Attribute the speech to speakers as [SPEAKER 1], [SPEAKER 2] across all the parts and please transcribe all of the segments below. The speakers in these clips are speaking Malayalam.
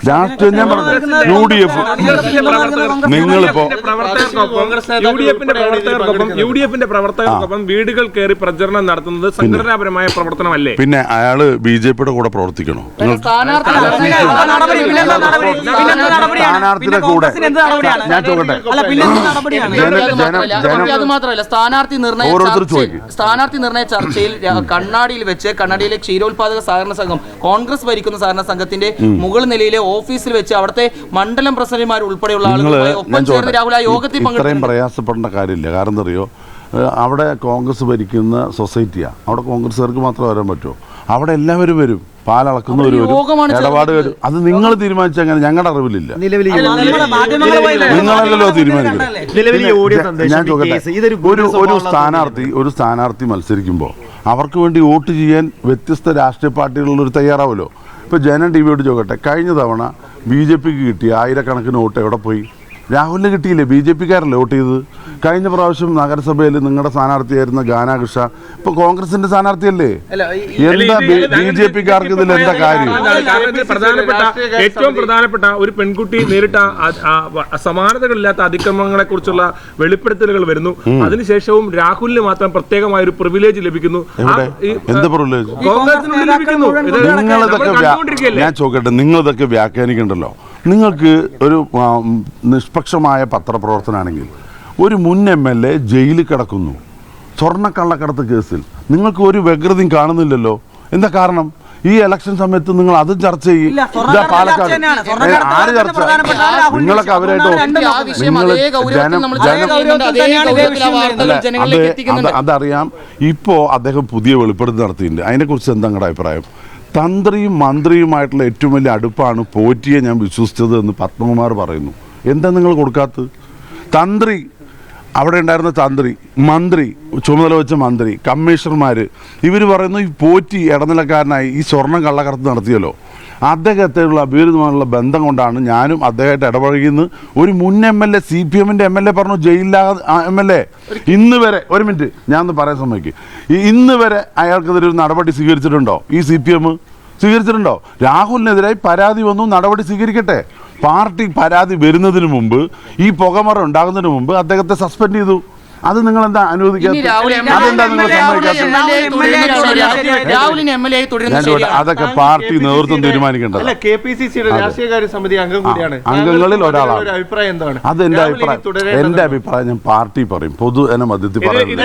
[SPEAKER 1] രാഷ്ട്രീയം ഞാൻ UDF നിങ്ങളിപ്പോ
[SPEAKER 2] UDFന്റെ പ്രവർത്തകർക്കൊപ്പം വീടുകൾ കയറി പ്രചരണം നടത്തുന്നത് സംഘടനാപരമായ പ്രവർത്തനമല്ലേ?
[SPEAKER 1] പിന്നെ അയാള് BJPയുടെ കൂടെ പ്രവർത്തിക്കണോ? സ്ഥാനാർത്ഥിയുടെ കൂടെ ഞാൻ ചോദിക്കട്ടെ,
[SPEAKER 3] സ്ഥാനാർത്ഥി നിർണയ ചർച്ചയിൽ കണ്ണാടിയിൽ വെച്ച് കണ്ണാടിയിലെ ക്ഷീരോത്പാദക സഹകരണ സംഘം കോൺഗ്രസ് ഭരിക്കുന്ന സഹകരണ സംഘത്തിന്റെ മുകൾ നിലയിലെ ഓഫീസിൽ വെച്ച് അവിടുത്തെ മണ്ഡലം പ്രസിഡന്റുമാർ ഉൾപ്പെടെയുള്ള ആളുകളുമായി ഒപ്പം ചേർന്ന് രാഹുൽ ആ യോഗത്തിൽ
[SPEAKER 1] ഇത്രയും പ്രയാസപ്പെടേണ്ട കാര്യമില്ല. കാരണം എന്താ അറിയോ, അവിടെ കോൺഗ്രസ് ഭരിക്കുന്ന സൊസൈറ്റിയാണ്. അവിടെ കോൺഗ്രസ്സുകാർക്ക് മാത്രമേ വരാൻ പറ്റുമോ? അവിടെ എല്ലാവരും വരും, പാലളക്കുന്നവർ വരും, ഇടപാട് വരും. അത് നിങ്ങൾ തീരുമാനിച്ചങ്ങനെ ഞങ്ങളുടെ അറിവിലില്ല. നിങ്ങളല്ലല്ലോ തീരുമാനിക്കുന്നത്. ഞാൻ ചോദിക്കട്ടെ, ഒരു സ്ഥാനാർത്ഥി മത്സരിക്കുമ്പോൾ അവർക്ക് വേണ്ടി വോട്ട് ചെയ്യാൻ വ്യത്യസ്ത രാഷ്ട്രീയ പാർട്ടികളുള്ളൊരു തയ്യാറാവുമല്ലോ. ഇപ്പോൾ ജനം ടിവിയോട് ചോദിക്കട്ടെ, കഴിഞ്ഞ തവണ BJPക്ക് കിട്ടിയ ആയിരക്കണക്കിന് വോട്ട് എവിടെ പോയി? രാഹുലിന് കിട്ടിയില്ലേ? BJPക്കാരല്ലേ വോട്ട് ചെയ്തത്? കഴിഞ്ഞ പ്രാവശ്യം നഗരസഭയിൽ നിങ്ങളുടെ സ്ഥാനാർത്ഥിയായിരുന്ന ഗാനാകൃഷ ഇപ്പൊ കോൺഗ്രസിന്റെ സ്ഥാനാർത്ഥിയല്ലേ? എന്താ BJPക്കാർക്ക് ഇതിൽ എന്താ കാര്യം?
[SPEAKER 2] ഏറ്റവും പ്രധാനപ്പെട്ട ഒരു പെൺകുട്ടി നേരിട്ട സമാനതകളില്ലാത്ത അതിക്രമങ്ങളെ കുറിച്ചുള്ള വെളിപ്പെടുത്തലുകൾ വരുന്നു. അതിനുശേഷവും രാഹുലിന് മാത്രം പ്രത്യേകമായ ഒരു പ്രിവിലേജ് ലഭിക്കുന്നു.
[SPEAKER 1] എന്ത് പ്രിവിലേജ്? ഞാൻ ചോദിക്കട്ടെ, നിങ്ങളിതൊക്കെ വ്യാഖ്യാനിക്കണ്ടല്ലോ. നിങ്ങൾക്ക് ഒരു നിഷ്പക്ഷമായ പത്രപ്രവർത്തനമാണെങ്കിൽ ഒരു മുൻ MLA ജയിലിൽ കിടക്കുന്നു സ്വർണ്ണക്കള്ളക്കടത്ത് കേസിൽ, നിങ്ങൾക്ക് ഒരു വ്യഗ്രതയും കാണുന്നില്ലല്ലോ. എന്താ കാരണം? ഈ ഇലക്ഷൻ സമയത്ത് നിങ്ങൾ അതും ചർച്ച ചെയ്യും. പാലക്കാട് ആര് ചർച്ച? നിങ്ങളൊക്കെ അവരായിട്ട് അതറിയാം. ഇപ്പോ അദ്ദേഹം പുതിയ വെളിപ്പെടുത്തൽ നടത്തിയിട്ടുണ്ട്. അതിനെക്കുറിച്ച് എന്താ നിങ്ങളുടെ അഭിപ്രായം? തന്ത്രിയും മന്ത്രിയുമായിട്ടുള്ള ഏറ്റവും വലിയ അടുപ്പാണ് പോറ്റിയെ ഞാൻ വിശ്വസിച്ചത് എന്ന് പത്മകുമാർ പറയുന്നു. എന്താ നിങ്ങൾ കൊടുക്കാത്തത്? തന്ത്രി, അവിടെ ഉണ്ടായിരുന്ന തന്ത്രി, മന്ത്രി, ചുമതല വെച്ച മന്ത്രി, കമ്മീഷണർമാർ, ഇവർ പറയുന്നു ഈ പോറ്റി ഇടനിലക്കാരനായി ഈ സ്വർണ്ണം കള്ളക്കടത്ത് നടത്തിയല്ലോ, അദ്ദേഹത്തിലുള്ള അഭിവൃദ്ധമായുള്ള ബന്ധം കൊണ്ടാണ് ഞാനും അദ്ദേഹമായിട്ട് ഇടപഴകിയെന്ന് ഒരു മുൻ MLA CPMന്റെ MLA പറഞ്ഞു. ജയിലിലാ MLA ഇന്ന് വരെ, ഒരു മിനിറ്റ് ഞാനൊന്ന് പറയാൻ സമ്മതിക്കും, ഇന്ന് വരെ അയാൾക്കെതിരെ ഒരു നടപടി സ്വീകരിച്ചിട്ടുണ്ടോ? ഈ CPM സ്വീകരിച്ചിട്ടുണ്ടോ? രാഹുലിനെതിരായി പരാതി വന്നു, നടപടി സ്വീകരിക്കട്ടെ. പാർട്ടി പരാതി വരുന്നതിന് മുമ്പ്, ഈ പുകമറ ഉണ്ടാകുന്നതിന് മുമ്പ് അദ്ദേഹത്തെ സസ്പെൻഡ് ചെയ്തു. അത് നിങ്ങൾ എന്താ അനുവദിക്കാത്തത്? അതെന്താ നിങ്ങൾ സമ്മതിക്കാത്തത്? അതൊക്കെ പാർട്ടി നേതൃത്വം തീരുമാനിക്കേണ്ടത്. അംഗങ്ങളിൽ ഒരാളാണ്. അത് എന്റെ അഭിപ്രായം ഞാൻ പാർട്ടി പറയും, പൊതു എന്നെ മധ്യത്തിൽ പറയുന്നത്.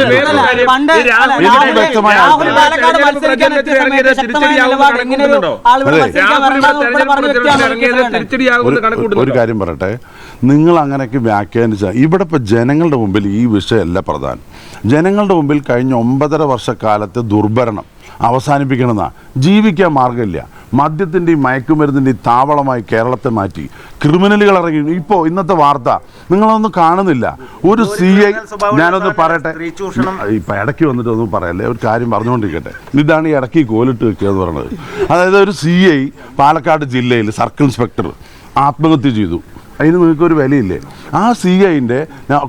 [SPEAKER 1] ഒരു കാര്യം പറയട്ടെ, നിങ്ങൾ അങ്ങനെയൊക്കെ വ്യാഖ്യാനിച്ച ഇവിടെ ഇപ്പൊ ജനങ്ങളുടെ മുമ്പിൽ ഈ വിഷയമല്ല പ്രധാനം. ജനങ്ങളുടെ മുമ്പിൽ കഴിഞ്ഞ 9.5 വർഷക്കാലത്തെ ദുർഭരണം അവസാനിപ്പിക്കണമെന്നാ. ജീവിക്കാൻ മാർഗമില്ല. മദ്യത്തിൻ്റെയും മയക്കുമരുന്നിൻ്റെയും താവളമായി കേരളത്തെ മാറ്റി ക്രിമിനലുകൾ ഇറങ്ങി. ഇപ്പോൾ ഇന്നത്തെ വാർത്ത നിങ്ങളൊന്നും കാണുന്നില്ല. ഒരു CI, ഞാനൊന്ന് പറയട്ടെ, ഇപ്പം ഇടയ്ക്ക് വന്നിട്ട് ഒന്നും പറയല്ലേ, ഒരു കാര്യം പറഞ്ഞുകൊണ്ടിരിക്കട്ടെ. ഇതാണ് ഈ ഇടയ്ക്ക് കോലിട്ട് വെക്കുക എന്ന് പറയുന്നത്. അതായത് ഒരു CI പാലക്കാട് ജില്ലയിൽ സർക്കിൾ ഇൻസ്പെക്ടർ ആത്മഹത്യ ചെയ്തു. അതിന് നിങ്ങൾക്കൊരു വിലയില്ലേ? ആ CIന്റെ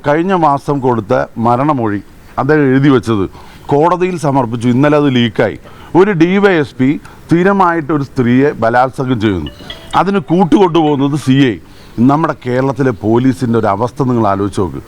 [SPEAKER 1] കഴിഞ്ഞ മാസം കൊടുത്ത മരണമൊഴി അദ്ദേഹം എഴുതി വെച്ചത് കോടതിയിൽ സമർപ്പിച്ചു. ഇന്നലെ അത് ലീക്കായി. ഒരു DYSP സ്ഥിരമായിട്ടൊരു സ്ത്രീയെ ബലാത്സംഗം ചെയ്യുന്നു, അതിന് കൂട്ടുകൊണ്ടുപോകുന്നത് CI. നമ്മുടെ കേരളത്തിലെ പോലീസിൻ്റെ ഒരു അവസ്ഥ നിങ്ങൾ ആലോചിച്ച് നോക്ക്.